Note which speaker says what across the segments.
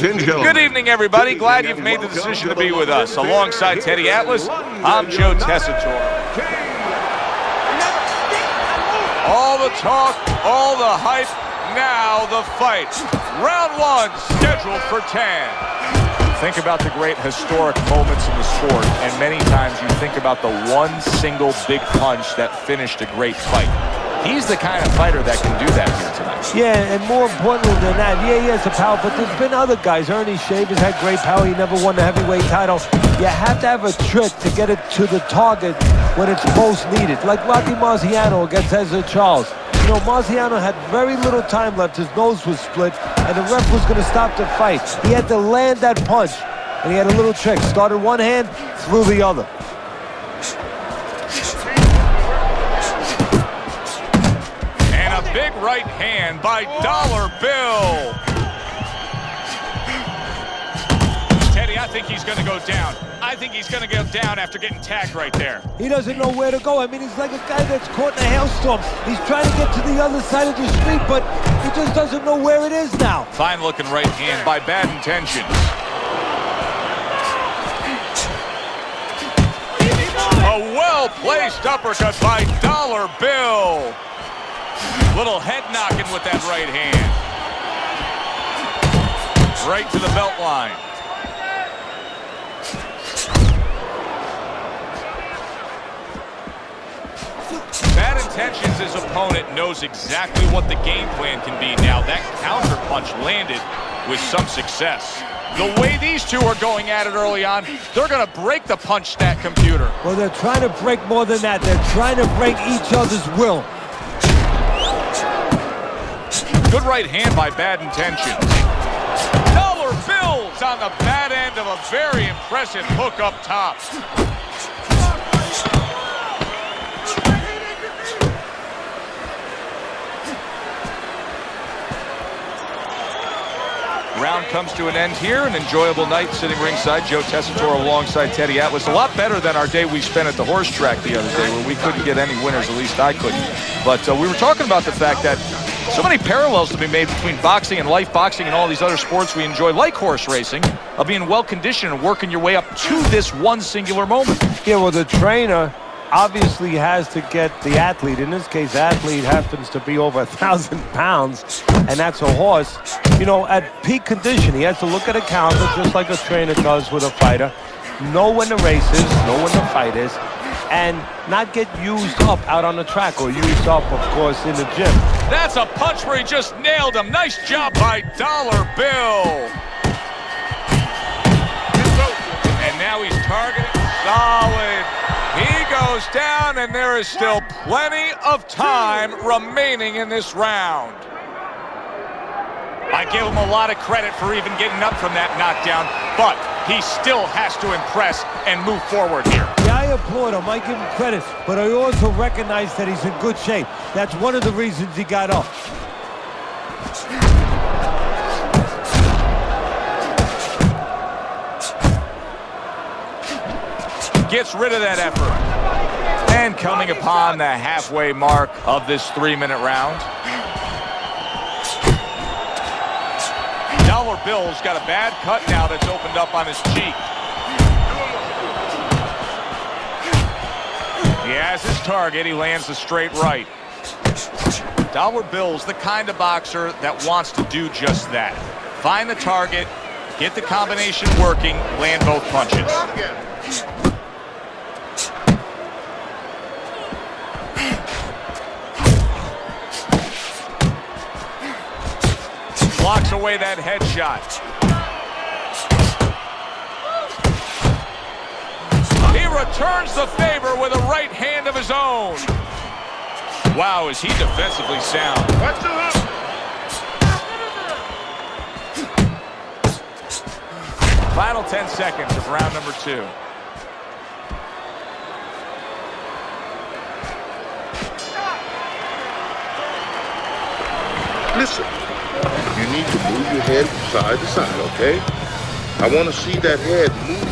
Speaker 1: Ladies and gentlemen.
Speaker 2: Good evening, everybody. Glad you've made the decision to be with us. Alongside Teddy Atlas, I'm Joe Tessitore. All the talk, all the hype, now the fight. Round one, scheduled for 10. Think about the great historic moments in the sport, and many times you think about the one single big punch that finished a great fight. He's the kind of fighter that can do that here tonight.
Speaker 3: Yeah, and more importantly than that, yeah, he has the power, but there's been other guys. Ernie Shavers had great power. He never won the heavyweight title. You have to have a trick to get it to the target when it's most needed. Like Rocky Marciano against Ezra Charles. You know, Marciano had very little time left. His nose was split, and the ref was going to stop the fight. He had to land that punch, and he had a little trick. Started one hand, threw the other.
Speaker 2: Big right hand by Dollar Bill. Teddy, I think he's going to go down. I think he's going to go down after getting tagged right there.
Speaker 3: He doesn't know where to go. I mean, he's like a guy that's caught in a hailstorm. He's trying to get to the other side of the street, but he just doesn't know where it is now.
Speaker 2: Fine looking right hand by Bad Intentions. A well-placed uppercut by Dollar Bill. Little head knocking with that right hand. Right to the belt line. Bad Intentions, his opponent, knows exactly what the game plan can be now. That counter punch landed with some success. The way these two are going at it early on, they're going to break the punch stat computer.
Speaker 3: Well, they're trying to break more than that. They're trying to break each other's will.
Speaker 2: Good right hand by Bad Intentions. Dollar Bills on the bad end of a very impressive hook up top. Round comes to an end here. An enjoyable night sitting ringside. Joe Tessitore alongside Teddy Atlas. A lot better than our day we spent at the horse track the other day where we couldn't get any winners, at least I couldn't. But we were talking about the fact that so many parallels to be made between boxing and life boxing and all these other sports we enjoy, like horse racing, of being well-conditioned and working your way up to this one singular moment.
Speaker 3: Yeah, well, the trainer obviously has to get the athlete. In this case, athlete happens to be over 1,000 pounds, and that's a horse. You know, at peak condition, he has to look at a counter just like a trainer does with a fighter, know when the race is, know when the fight is, and not get used up out on the track or used up, of course, in the gym.
Speaker 2: That's a punch where he just nailed him. Nice job by Dollar Bill. And now he's targeting solid. He goes down, and there is still plenty of time remaining in this round. I give him a lot of credit for even getting up from that knockdown, but he still has to impress and move forward here.
Speaker 3: Yeah, I applaud him. I give him credit, but I also recognize that he's in good shape. That's one of the reasons he got up.
Speaker 2: Gets rid of that effort. And coming upon the halfway mark of this 3-minute round. Dollar Bill's got a bad cut now that's opened up on his cheek. He has his target. He lands a straight right. Dollar Bill's the kind of boxer that wants to do just that. Find the target, get the combination working, land both punches. Blocks away that headshot. He returns the favor with a right hand of his own. Wow, is he defensively sound. Final 10 seconds of round number 2.
Speaker 1: Listen, you need to move your head from side to side, okay? I want to see that head move.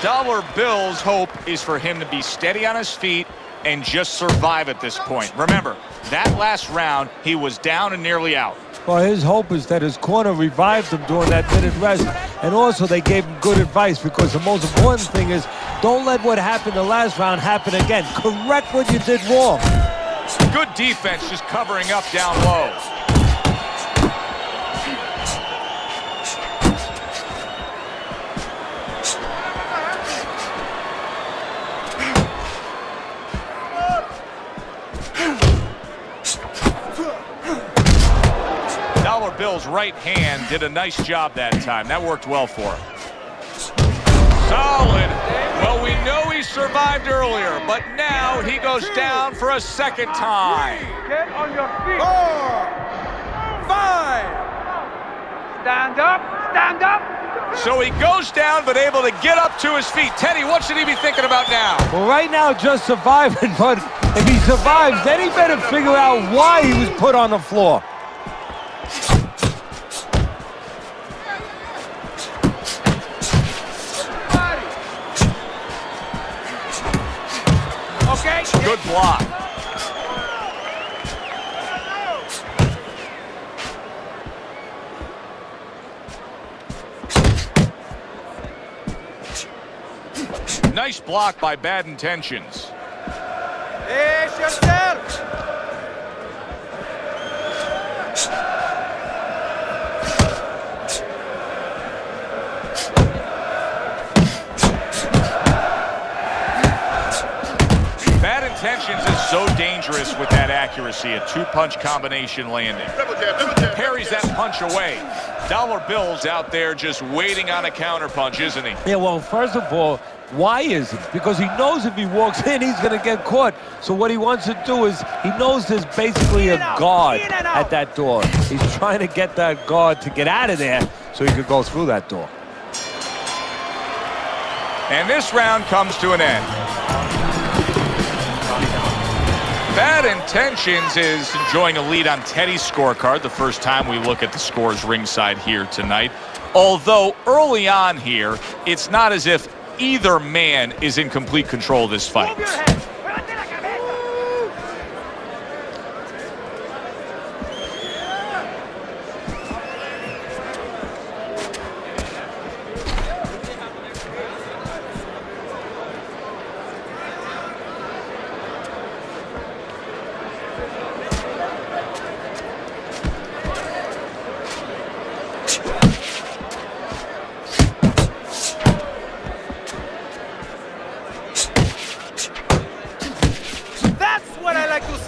Speaker 2: Dollar Bill's hope is for him to be steady on his feet and just survive at this point. Remember, that last round, he was down and nearly out.
Speaker 3: Well, his hope is that his corner revived him during that minute rest, and also they gave him good advice, because the most important thing is don't let what happened the last round happen again. Correct what you did wrong.
Speaker 2: Good defense, just covering up down low. Dollar Bill's right hand did a nice job that time. That worked well for him. Solid. Well, we know he survived earlier, but now he goes down for a second time.
Speaker 4: Get on your feet. 4, 5. Stand up. Stand up.
Speaker 2: So he goes down, but able to get up to his feet. Teddy, what should he be thinking about now?
Speaker 3: Well, right now, just surviving, but if he survives, then he better figure out why he was put on the floor.
Speaker 4: Okay.
Speaker 2: Good block. Nice block by Bad Intentions.
Speaker 4: It's yourself.
Speaker 2: Bad Intentions is so dangerous with that accuracy, a two-punch combination landing. Parries that punch away. Dollar Bill's out there just waiting on a counterpunch, isn't he?
Speaker 3: Yeah, well, first of all, why is he? Because he knows if he walks in, he's going to get caught. So what he wants to do is, he knows there's basically a guard at that door. He's trying to get that guard to get out of there so he could go through that door.
Speaker 2: And this round comes to an end. Bad Intentions is enjoying a lead on Teddy's scorecard, the first time we look at the scores ringside here tonight. Although early on here, it's not as if either man is in complete control of this fight.
Speaker 4: Move your head. Levante la cabeza.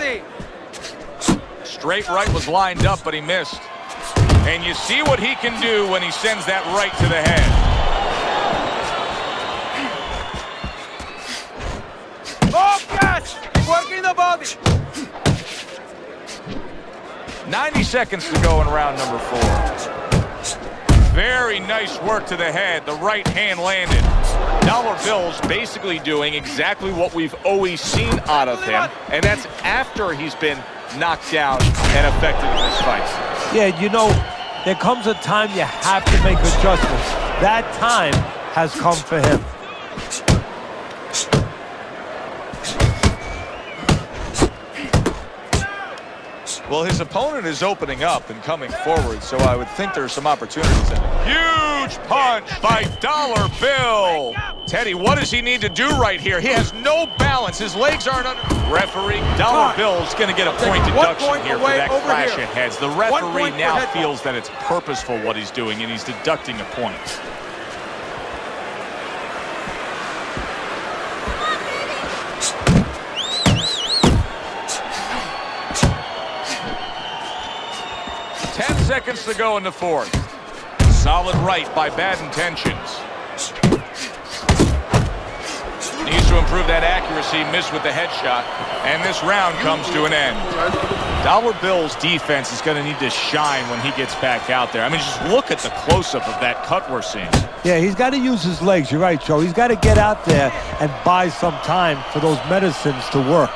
Speaker 4: 3.
Speaker 2: Straight right was lined up, but he missed. And you see what he can do when he sends that right to the head.
Speaker 4: Focus! Working the body.
Speaker 2: 90 seconds to go in round number 4. Very nice work to the head. The right hand landed. Dollar Bill's basically doing exactly what we've always seen out of him, and that's after he's been knocked down and affected in this fight.
Speaker 3: Yeah, you know, there comes a time you have to make adjustments. That time has come for him.
Speaker 2: Well, his opponent is opening up and coming forward, so I would think there's some opportunities in it. Huge punch by Dollar Bill. Teddy, what does he need to do right here? He has no balance. His legs aren't under. Referee, Dollar Bill's going to get a point deduction here for that clash of heads. The referee now feels that it's purposeful what he's doing, and he's deducting a point. Seconds to go in the 4th. Solid right by Bad Intentions. Needs to improve that accuracy, missed with the headshot, and this round comes to an end. Dollar Bill's defense is going to need to shine when he gets back out there. I mean, just look at the close-up of that cut we're seeing. Yeah, he's got to use his legs. You're right, Joe. He's got to get out there and buy some time for those medicines to work.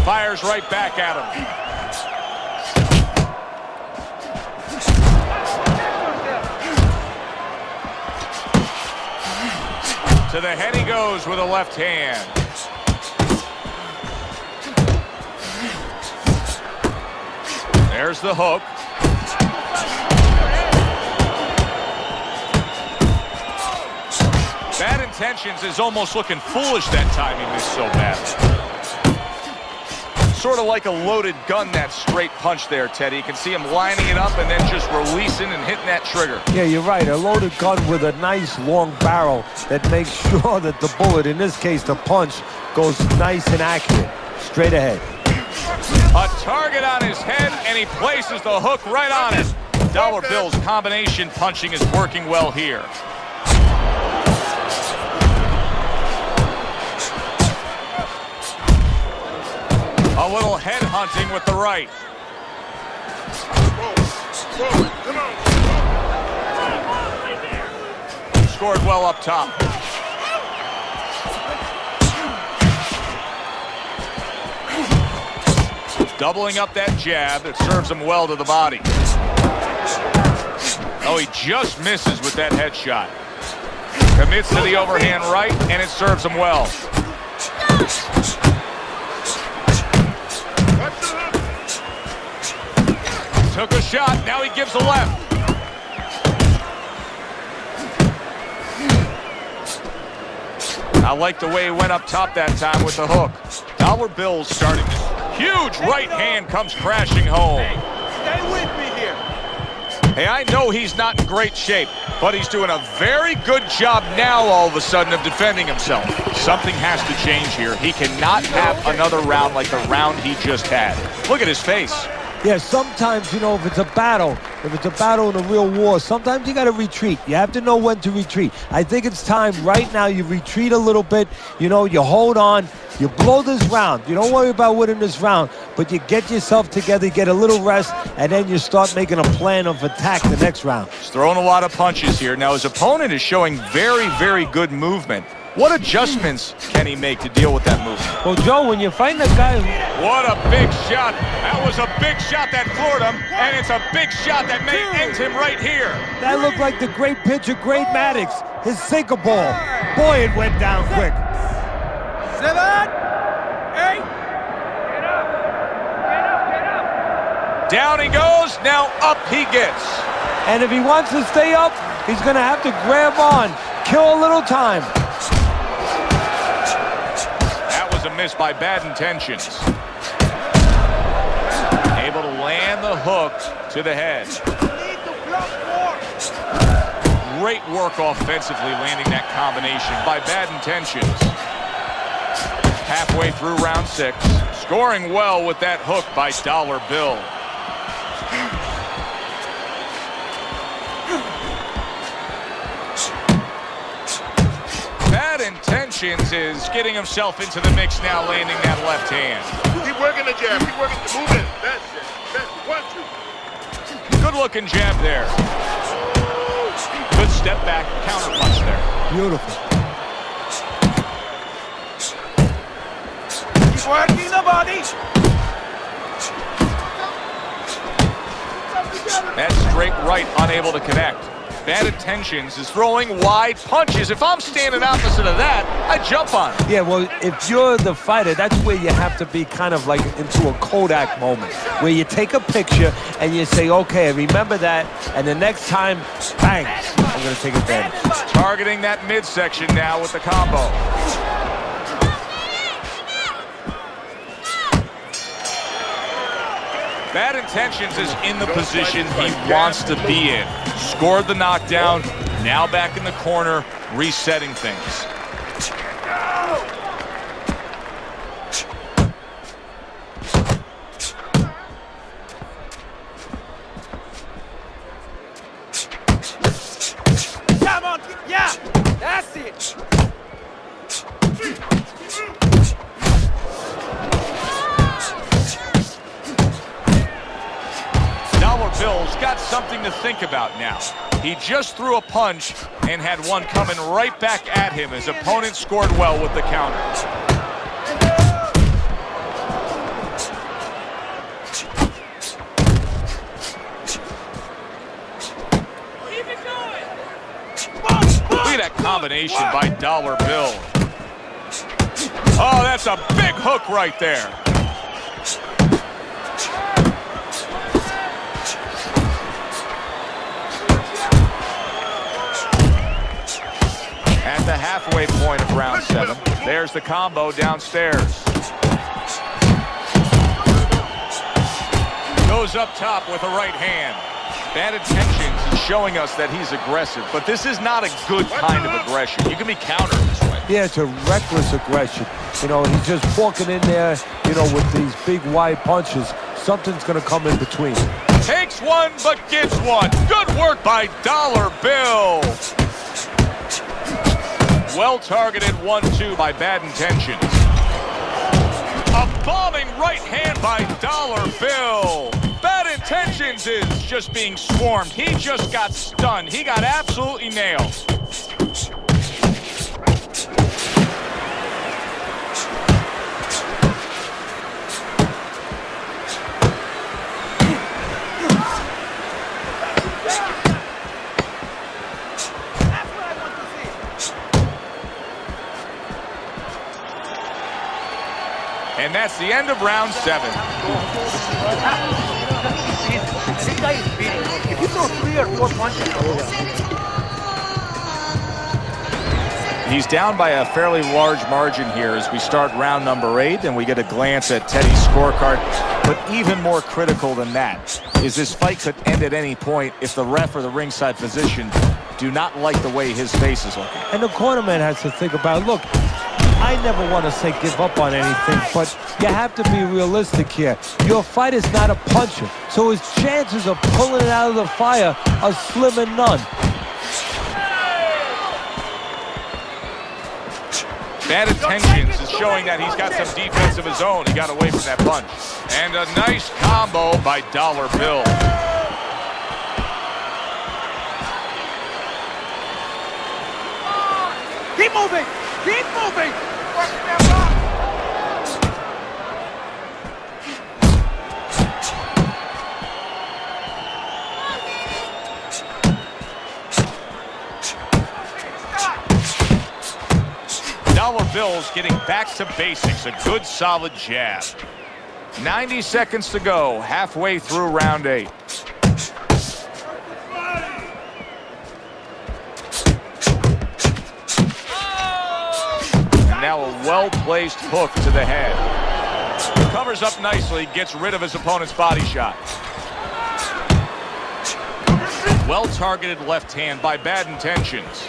Speaker 2: Fires right back at him. To the head he goes with a left hand. There's the hook. Bad Intentions is almost looking foolish that time he missed so bad. Sort of like a loaded gun, that straight punch there, Teddy. You can see him lining it up and then just releasing and hitting that trigger.
Speaker 3: Yeah, you're right. A loaded gun with a nice long barrel that makes sure that the bullet, in this case the punch, goes nice and accurate. Straight ahead.
Speaker 2: A target on his head, and he places the hook right on it. Dollar Bill's combination punching is working well here. A little head hunting with the right. Scored well up top. Doubling up that jab. It serves him well to the body. Oh, he just misses with that headshot. Commits to the overhand right, and it serves him well. Took a shot, now he gives a left. I like the way he went up top that time with the hook. Dollar Bill's starting this. Huge right hand comes crashing home.
Speaker 4: Stay with me here.
Speaker 2: Hey, I know he's not in great shape, but he's doing a very good job now all of a sudden of defending himself. Something has to change here. He cannot have another round like the round he just had. Look at his face.
Speaker 3: Yeah, sometimes, you know, if it's a battle in a real war, sometimes you got to retreat. You have to know when to retreat. I think it's time right now you retreat a little bit. You know, you hold on. You blow this round. You don't worry about winning this round, but you get yourself together, get a little rest, and then you start making a plan of attack the next round.
Speaker 2: He's throwing a lot of punches here. Now, his opponent is showing very, very good movement. What adjustments can he make to deal with that movement?
Speaker 3: Well, Joe, when you're fighting a guy...
Speaker 2: What a big shot. That was a big shot that floored him, and it's a big shot that may end him right here.
Speaker 3: That looked like the great pitcher, Great Maddox, his sinker ball. Boy, it went down quick.
Speaker 4: 7, 8. Get up.
Speaker 2: Down he goes, now up he gets.
Speaker 3: And if he wants to stay up, he's going to have to grab on, kill a little time.
Speaker 2: A miss by Bad Intentions. Able to land the hook to the head. Great work offensively landing that combination by Bad Intentions. Halfway through round 6. Scoring well with that hook by Dollar Bill. Bad Intentions is getting himself into the mix now, landing that left hand.
Speaker 1: Keep working the jab. Keep working the movement. That's it. That's 1, 2.
Speaker 2: Good looking jab there. Good step back, counter punch there.
Speaker 3: Beautiful.
Speaker 4: Keep working the body.
Speaker 2: That straight right unable to connect. Bad Intentions is throwing wide punches. If I'm standing opposite of that, I jump on it.
Speaker 3: Yeah, well, if you're the fighter, that's where you have to be kind of like into a Kodak moment, where you take a picture and you say, okay, remember that, and the next time, bang, I'm going to take advantage.
Speaker 2: Targeting that midsection now with the combo. Bad Intentions is in the position he wants to be in. Scored the knockdown, now back in the corner, resetting things.
Speaker 4: Come on, yeah, that's it.
Speaker 2: Bill's got something to think about now. He just threw a punch and had one coming right back at him. His opponent scored well with the counter. Look at that combination by Dollar Bill. Oh, that's a big hook right there. at the halfway point of round 7. There's the combo downstairs. Goes up top with a right hand. Bad intentions is showing us that he's aggressive, but this is not a good kind of aggression. You can be countered this way.
Speaker 3: Yeah, it's a reckless aggression. You know, he's just walking in there, you know, with these big wide punches. Something's going to come in between.
Speaker 2: Takes one, but gets one. Good work by Dollar Bill. Well-targeted 1-2 by Bad Intentions. A bombing right hand by Dollar Bill. Bad Intentions is just being swarmed. He just got stunned. He got absolutely nailed. And that's the end of round 7.
Speaker 4: This guy is beating. If you throw 3 or 4 punches,
Speaker 2: He's down by a fairly large margin here as we start round number 8, and we get a glance at Teddy's scorecard. But even more critical than that is this fight could end at any point if the ref or the ringside physician do not like the way his face is looking.
Speaker 3: And the cornerman has to think about, look, I never want to say give up on anything, but you have to be realistic here. Your fight is not a puncher, so his chances of pulling it out of the fire are slim and none.
Speaker 2: Bad Intentions is showing that he's got some defense of his own. He got away from that punch. And a nice combo by Dollar Bill.
Speaker 4: keep moving. Keep moving. Working that box.
Speaker 2: Dollar Bill's getting back to basics. A good, solid jab. 90 seconds to go, halfway through round 8. And now a well-placed hook to the head. Covers up nicely, gets rid of his opponent's body shot. Well-targeted left hand by Bad Intentions.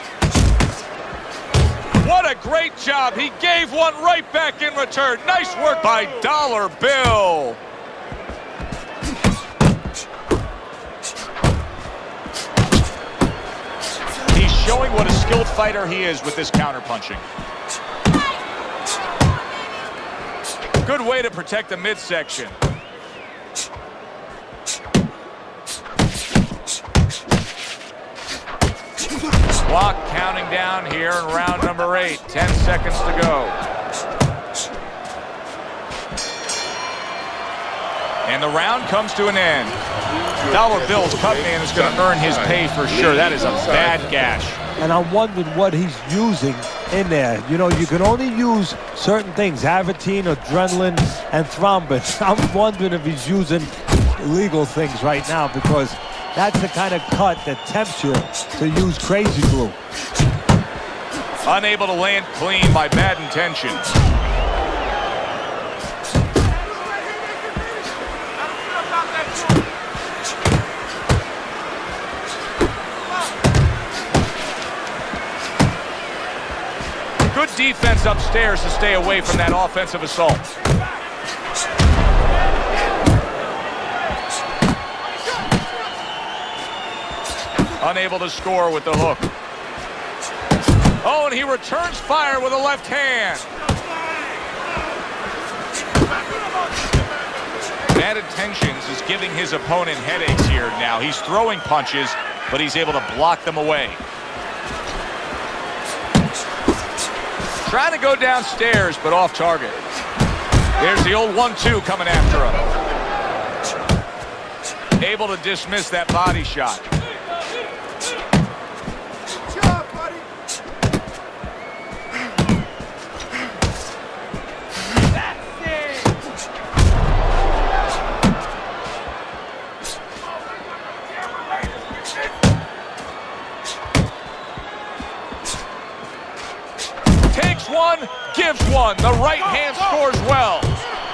Speaker 2: What a great job. He gave one right back in return. Nice work by Dollar Bill. He's showing what a skilled fighter he is with this counterpunching. Good way to protect the midsection. Clock counting down here in round number 8. 10 seconds to go. And the round comes to an end. Dollar Bill's cut man is going to earn his pay for sure. That is a bad gash.
Speaker 3: And I'm wondering what he's using in there. You know, you can only use certain things, Avitine, adrenaline, and thrombin. I'm wondering if he's using illegal things right now, because that's the kind of cut that tempts you to use crazy glue.
Speaker 2: Unable to land clean by Bad Intentions. Good defense upstairs to stay away from that offensive assault. Unable to score with the hook. Oh, and he returns fire with a left hand. Bad Intentions is giving his opponent headaches here now. He's throwing punches, but he's able to block them away. Trying to go downstairs, but off target. There's the old 1-2 coming after him. Able to dismiss that body shot. takes one, gives one. The right hand scores well.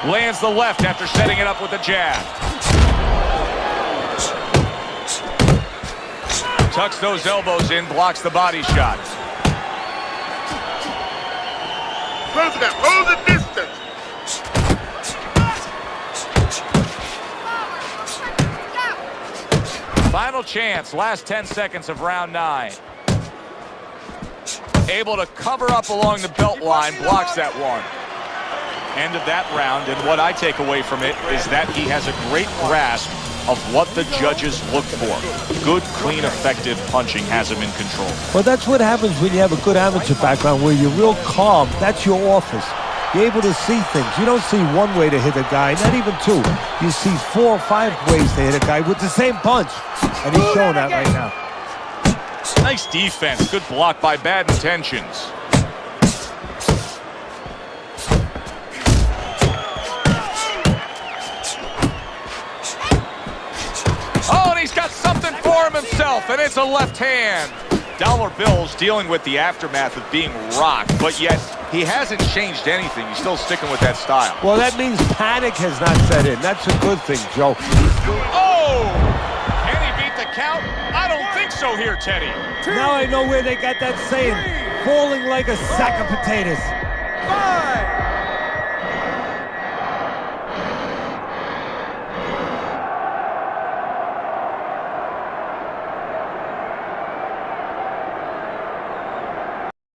Speaker 2: Lands the left after setting it up with a jab. Tucks those elbows in, blocks the body shot.
Speaker 1: Close it up. Hold the distance.
Speaker 2: Final chance, last 10 seconds of round 9. Able to cover up along the belt line, blocks that one. End of that round, and what I take away from it is that he has a great grasp of what the judges look for. Good, clean, effective punching has him in control.
Speaker 3: Well, that's what happens when you have a good amateur background where you're real calm. That's your office. You're able to see things. You don't see one way to hit a guy, not even two. You see 4 or 5 ways to hit a guy with the same punch. And he's showing that right now.
Speaker 2: Nice defense. Good block by Bad Intentions. Oh, and he's got something for him himself, and it's a left hand. Dollar Bill's dealing with the aftermath of being rocked, but yet he hasn't changed anything. He's still sticking with that style.
Speaker 3: Well, that means panic has not set in. That's a good thing, Joe.
Speaker 2: Oh! Can he beat the count? I don't think so here, Teddy.
Speaker 3: Now I know where they got that saying, falling like a sack of potatoes.
Speaker 4: 5.